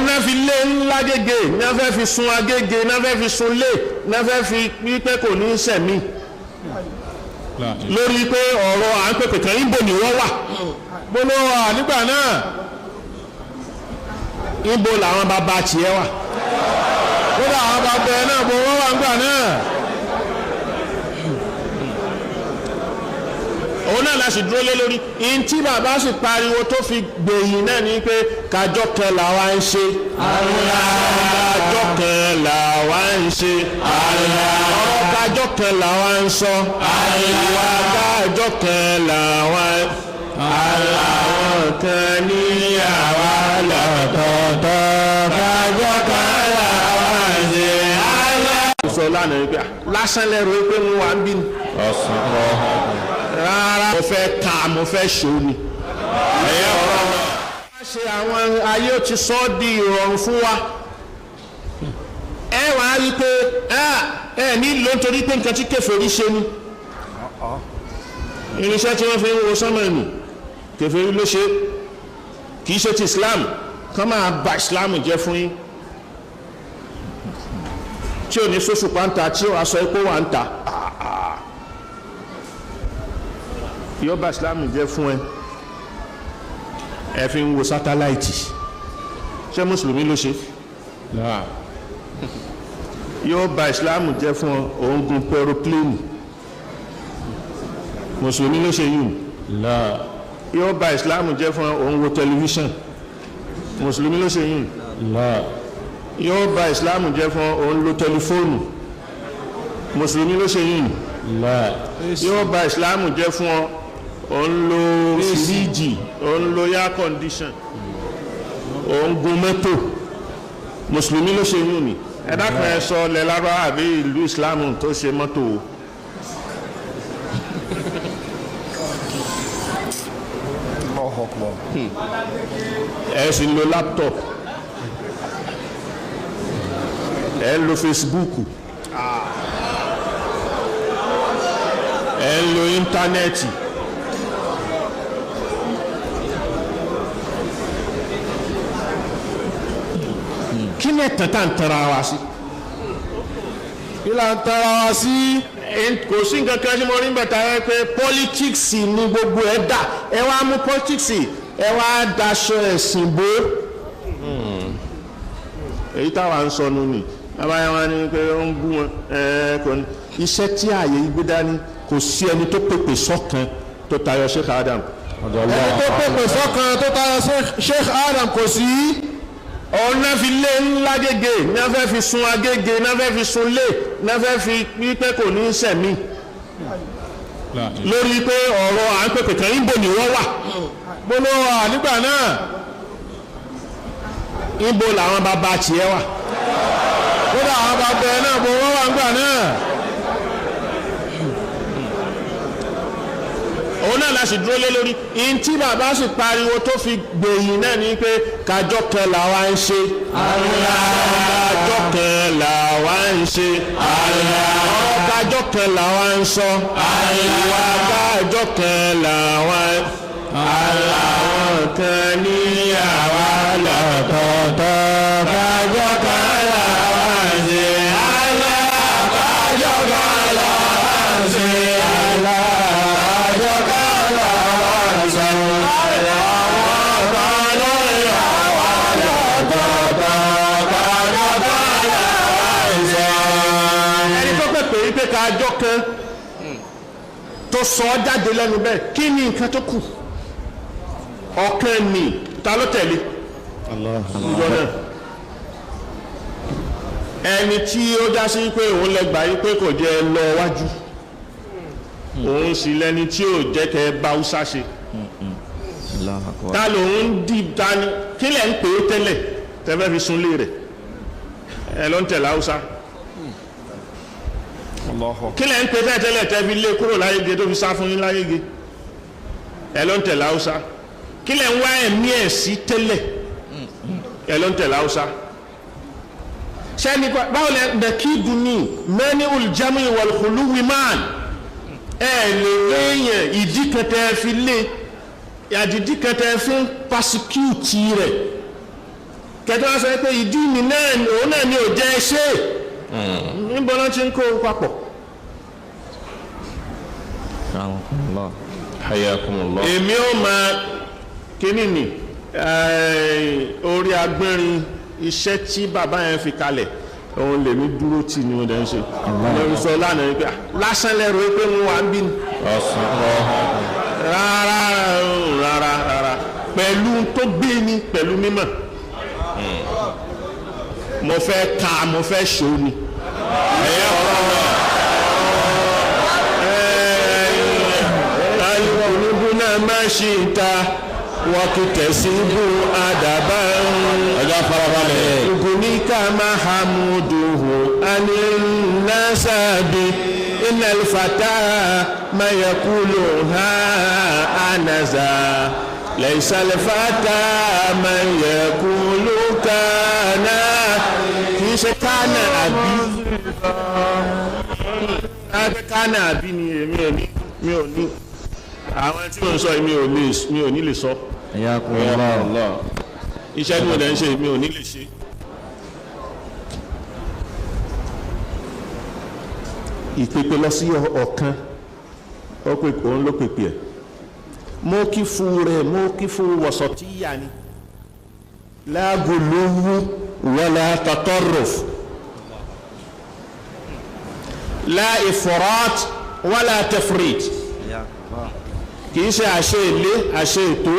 náà fi lé ńlá gègé náà fẹ́ fi sun agége náà fẹ́ fi sun lé náà fẹ́ fi wípé kò ní sẹ̀mí lórí pé ọ̀rọ̀ à ń pèpè kan níbo ni wọ́n wà gbóló wà nígbà náà níbo làwọn bàbá tiẹ̀ wà kódà àwọn bàbá ẹ̀ náà bó wọ́n wà nígbà náà. òun náà la sì dúró lé lórí in tí bàbá sì pariwo tó fi gbẹ̀yìn náà ni pé kájọ́ kan làwa ń ṣe kájọ́ kan làwa ń ṣe ọ̀rọ̀ kájọ́ kan làwa ń sọ ìwà kájọ́ kan làwa àwọn kan níyàwó lọ́tọ̀ọ̀tọ̀ kájọ́ kan làwa ń ṣe. sọ lánàá wípé lásán lẹ́rù wípé mo wà ń bí ni. rárá mo fẹ́ ta mo fẹ́ ṣó ni. ẹ̀yẹ́ ọ̀rọ̀ wá ṣe àwọn ayé ó ti sọ ọ́ di ìrọ̀rùn fún wa. ẹ wàá rí i pé ẹ nílò nítorí pé nǹkan tí kèfèrí ṣe ni. irinṣẹ́ tí wọ́n fi ń wo sánmọ̀ nù kèfèrí ló ṣe kì í ṣe ti Islam kán máa ba Islam jẹ́ fún yín. tí ò ní sọ́sù pàǹtà tí ó aṣọ epo wà ń ta yóò bá Islam jẹ́ fún ẹ fi ń wo sátáláìtì ṣé mùsùlùmí ló ṣe yóò bá Islam jẹ́ fún òun gun pẹropléènì mùsùlùmí ló ṣe yìí yóò bá Islam jẹ́ fún òun wo tẹlifíṣàn mùsùlùmí ló ṣe yìí yóò bá ìsìláàmù jẹ́ fún òun lo tẹlifóònù mùsùlùmí ló ṣe yìí yóò bá ìsìláàmù jẹ́ fún òun lo fìríjì òun lo air condition òun gun mọ́tò mùsùlùmí ló ṣe yìí ni ẹ̀dá kan ẹ sọ lẹ́lára àbí ìlú ìsìláàmù tó ṣe mọ́tò o. ẹ sì lo laptop ẹ ń lo Facebook ẹ ń lo íńtánẹ́ẹ̀tì kí ni ẹ̀tàn tá à ń tara wa sí kí là ń tara wa sí kò sí nǹkan kan tí mo rí bẹ̀tà ẹ pé politics ni gbogbo ẹ̀ dà ẹ wá mú politics ẹ wá daṣọ ẹ̀sìn bò èyí táwa ń sọnù ni abáyá wọn ni pé ó ń bú wọn kò ní iṣẹ́ tí ààyè gbé dání kò sí ẹni tó pèpè sọ́kan tó tayọ Sheikh Adam ẹni tó pèpè sọ́kan tó tayọ Sheikh Adam kò sí òun náà fi lé ńlá gègé náà fẹ́ fi sun agége náà fẹ́ fi sun lé náà fẹ́ fi pípẹ́ kò ní sẹ̀mí lórí pé ọ̀rọ̀ à ń pèpè kan níbo ni wọ́n wà gbóló wà nígbà náà níbo làwọn bàbá tiẹ̀ wà kódà àwọn bàbá ẹ̀ náà bó wọ́n wà nígbà náà. òun náà la sì dúró lé lórí in tí bàbá sì pariwo tó fi gbẹ̀yìn náà ni pé kájọ́ kan làwa ń ṣe kájọ́ kan làwa ń ṣe ọ̀rọ̀ kájọ́ kan làwa ń sọ ìwà kájọ́ kan làwa àwọn kan níyàwó lọ́tọ̀ọ̀tọ̀ kájọ́ kan làwa ń ṣe kájọ́ kan làwa ń ṣe kájọ́ kan tó sọ ọ́ jáde lẹ́nu bẹ́ẹ̀ kí ni nǹkan tó kù ọ̀kan ni ta ló tẹ̀lé ìjọ náà ẹni tí ó já sí pé òun lẹ́gbà yí pé kò jẹ́ lọ wájú òun sì lẹ́ni tí ò jẹ́ kẹ́ bá Hausa ṣe ta lòun dì dání kí lẹ̀ ń pè é tẹ́lẹ̀ tẹ́fẹ́ fi súnlé rẹ̀ ẹ ló ń tẹ̀lé Hausa kí lẹ́ ń pè tẹ́lẹ̀ tẹ́ fi lé kúrò láyége tó fi sá fún yín láyége ẹ ló ń tẹ̀lé Hausa kí lẹ́ ń wá ẹ̀mí ẹ̀ sí tẹ́lẹ̀ ẹ ló ń tẹ̀lé Hausa sẹ́ni báwo lẹ́ ń kí dùnní mẹ́ni olùjámù ìwàlùkùlù wímán ẹ lè léèyàn ìdí kẹtẹ fi lé àdìdí kẹtẹ fi ń pasíkúùtì rẹ̀ kẹtọ́ wá sọ pé ìdí mi náà òun náà ni ò jẹ́ ṣe níbo náà ti ń kó papọ̀. èmi ò máa kíní ni orí agbẹ́rin iṣẹ́ tí bàbá yẹn fi kalẹ̀ òun lèmi dúró tì ní ọdẹ ń ṣe lórí sọ lánàá wípé lásán lẹ́rọ wípé wọ́n wà ń bí ni rárá pẹ̀lú tó gbé ni pẹ̀lú mímọ̀ mo fẹ́ ka mo fẹ́ ṣó ni alùpùpù máa ṣe ìta wakitasibu adaban ọjọ́ farabalẹ̀ ugunika mahamuduhu aninasabi inalfata mayakulu ha anaza laisalfata mayakulu kana kì í ṣe kana àbí kana àbí ni èmi ò ní àwọn tí mo ń sọ mi ò ní lè sọ. iṣẹ́ tí mo dẹ̀ ń ṣe mi ò ní lè ṣe. ìpèpè lọ sí ọ̀kan òun ló pèpè ẹ̀ mọ́kífù rẹ̀ mọ́kífù wasatiyya ni la guluwu wala tatarruf la ifrat wala tafrit kìí ṣe àṣẹ ilé àṣẹ ètò